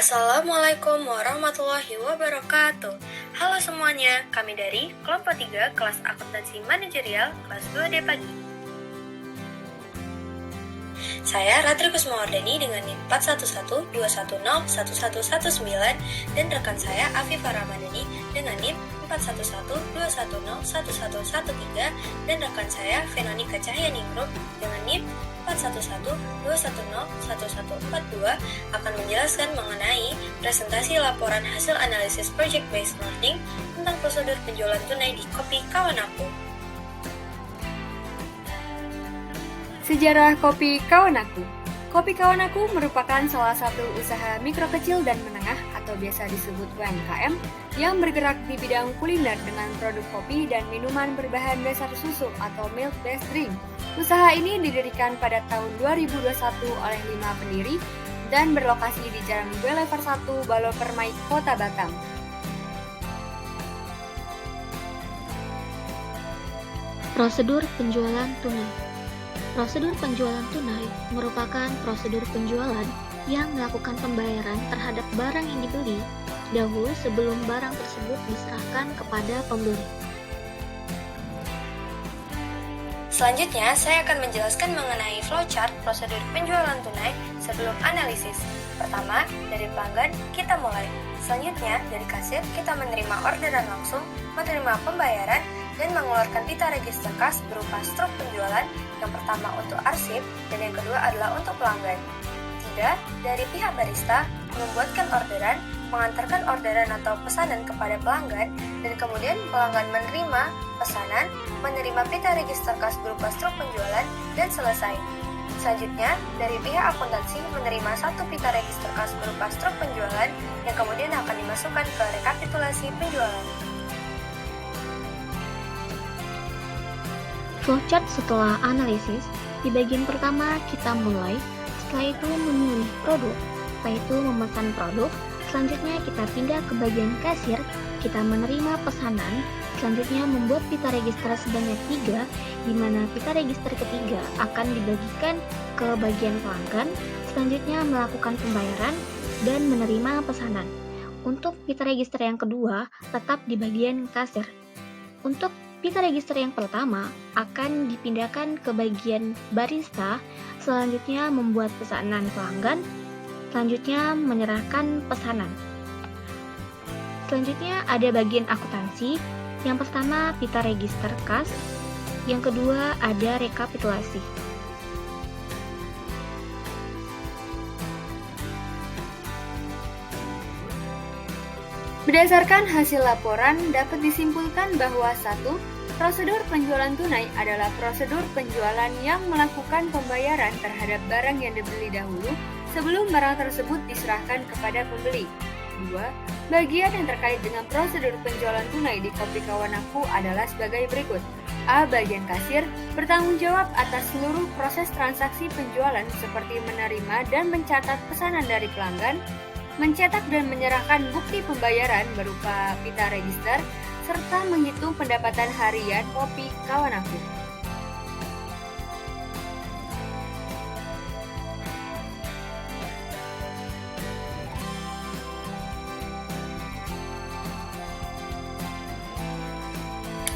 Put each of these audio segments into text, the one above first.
Assalamualaikum warahmatullahi wabarakatuh. Halo semuanya, kami dari kelompok 3 kelas akuntansi manajerial kelas 2D pagi. Saya Ratri Kusmawardani dengan NIM 4112101119 dan rekan saya Afifah Ramadhani dengan NIM 4112101113 dan rekan saya Veronica Cahyaningrum dengan NIM 4112101142 akan menjelaskan mengenai presentasi laporan hasil analisis Project Based Learning tentang prosedur penjualan tunai di Kopi Kawan Aku. Sejarah Kopi Kawan Aku. Kopi Kawan Aku merupakan salah satu usaha mikro kecil dan menengah atau biasa disebut UMKM yang bergerak di bidang kuliner dengan produk kopi dan minuman berbahan dasar susu atau milk-based drink. Usaha ini didirikan pada tahun 2021 oleh 5 pendiri dan berlokasi di Jalan Boulevard 1, Balo Permai, Kota Batam. Prosedur penjualan tunai. Prosedur penjualan tunai merupakan prosedur penjualan yang melakukan pembayaran terhadap barang yang dibeli dahulu sebelum barang tersebut diserahkan kepada pembeli. Selanjutnya, saya akan menjelaskan mengenai flowchart prosedur penjualan tunai sebelum analisis. Pertama, dari pelanggan kita mulai. Selanjutnya, dari kasir kita menerima orderan langsung, menerima pembayaran, dan mengeluarkan pita register kas berupa struk penjualan, yang pertama untuk arsip dan yang kedua adalah untuk pelanggan. 3. Dari pihak barista membuatkan orderan, mengantarkan orderan atau pesanan kepada pelanggan, dan kemudian pelanggan menerima pesanan, menerima pita register kas berupa struk penjualan, dan selesai. Selanjutnya, dari pihak akuntansi menerima satu pita register kas berupa struk penjualan yang kemudian akan dimasukkan ke rekapitulasi penjualan. Flowchart setelah analisis, di bagian pertama kita mulai, setelah itu memilih produk, setelah itu memesan produk, selanjutnya kita pindah ke bagian kasir, kita menerima pesanan, selanjutnya membuat pita register sebanyak 3, di mana pita register ketiga akan dibagikan ke bagian pelanggan, selanjutnya melakukan pembayaran dan menerima pesanan. Untuk pita register yang kedua tetap di bagian kasir. Untuk pita register yang pertama akan dipindahkan ke bagian barista, selanjutnya membuat pesanan pelanggan, selanjutnya menyerahkan pesanan. Selanjutnya ada bagian akuntansi, yang pertama pita register kas, yang kedua ada rekapitulasi. Berdasarkan hasil laporan, dapat disimpulkan bahwa 1. Prosedur penjualan tunai adalah prosedur penjualan yang melakukan pembayaran terhadap barang yang dibeli dahulu sebelum barang tersebut diserahkan kepada pembeli. 2. Bagian yang terkait dengan prosedur penjualan tunai di Kopi Kawan Aku adalah sebagai berikut. A. Bagian kasir bertanggung jawab atas seluruh proses transaksi penjualan seperti menerima dan mencatat pesanan dari pelanggan, mencetak dan menyerahkan bukti pembayaran berupa pita register, serta menghitung pendapatan harian Kopi Kawan Aku.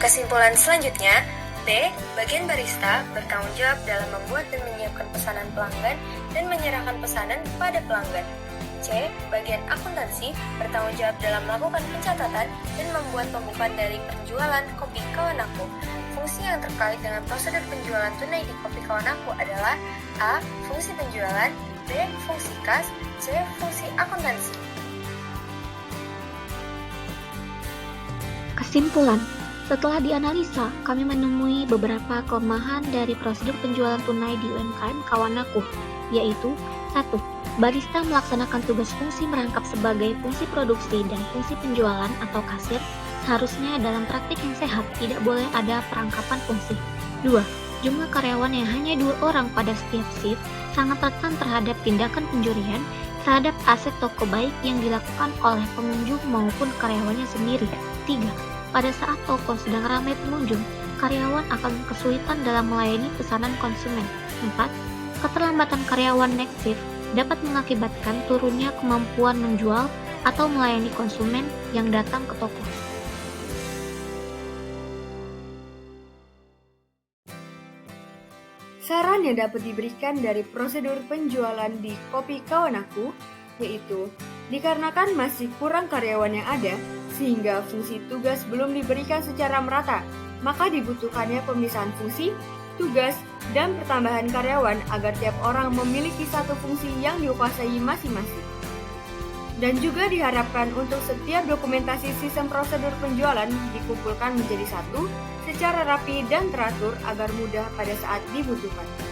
Kesimpulan selanjutnya, B. Bagian barista bertanggung jawab dalam membuat dan menyiapkan pesanan pelanggan dan menyerahkan pesanan kepada pelanggan. C. Bagian akuntansi bertanggung jawab dalam melakukan pencatatan dan membuat pembukuan dari penjualan Kopi Kawan Aku. Fungsi yang terkait dengan prosedur penjualan tunai di Kopi Kawan Aku adalah A. Fungsi penjualan, B. Fungsi kas, C. Fungsi akuntansi. Kesimpulan, setelah dianalisa, kami menemui beberapa kelemahan dari prosedur penjualan tunai di UMKM Kawan Aku, yaitu 1. Barista melaksanakan tugas fungsi merangkap sebagai fungsi produksi dan fungsi penjualan atau kasir. Seharusnya dalam praktik yang sehat tidak boleh ada perangkapan fungsi. 2. Jumlah karyawan yang hanya 2 orang pada setiap shift sangat rentan terhadap tindakan pencurian terhadap aset toko baik yang dilakukan oleh pengunjung maupun karyawannya sendiri. 3. Pada saat toko sedang ramai pengunjung, karyawan akan kesulitan dalam melayani pesanan konsumen. 4. Keterlambatan karyawan next shift dapat mengakibatkan turunnya kemampuan menjual atau melayani konsumen yang datang ke toko. Saran yang dapat diberikan dari prosedur penjualan di Kopi Kawan Aku, yaitu dikarenakan masih kurang karyawan yang ada, sehingga fungsi tugas belum diberikan secara merata, maka dibutuhkannya pemisahan fungsi, tugas, dan pertambahan karyawan agar tiap orang memiliki satu fungsi yang dikuasai masing-masing. Dan juga diharapkan untuk setiap dokumentasi sistem prosedur penjualan dikumpulkan menjadi satu secara rapi dan teratur agar mudah pada saat dibutuhkan.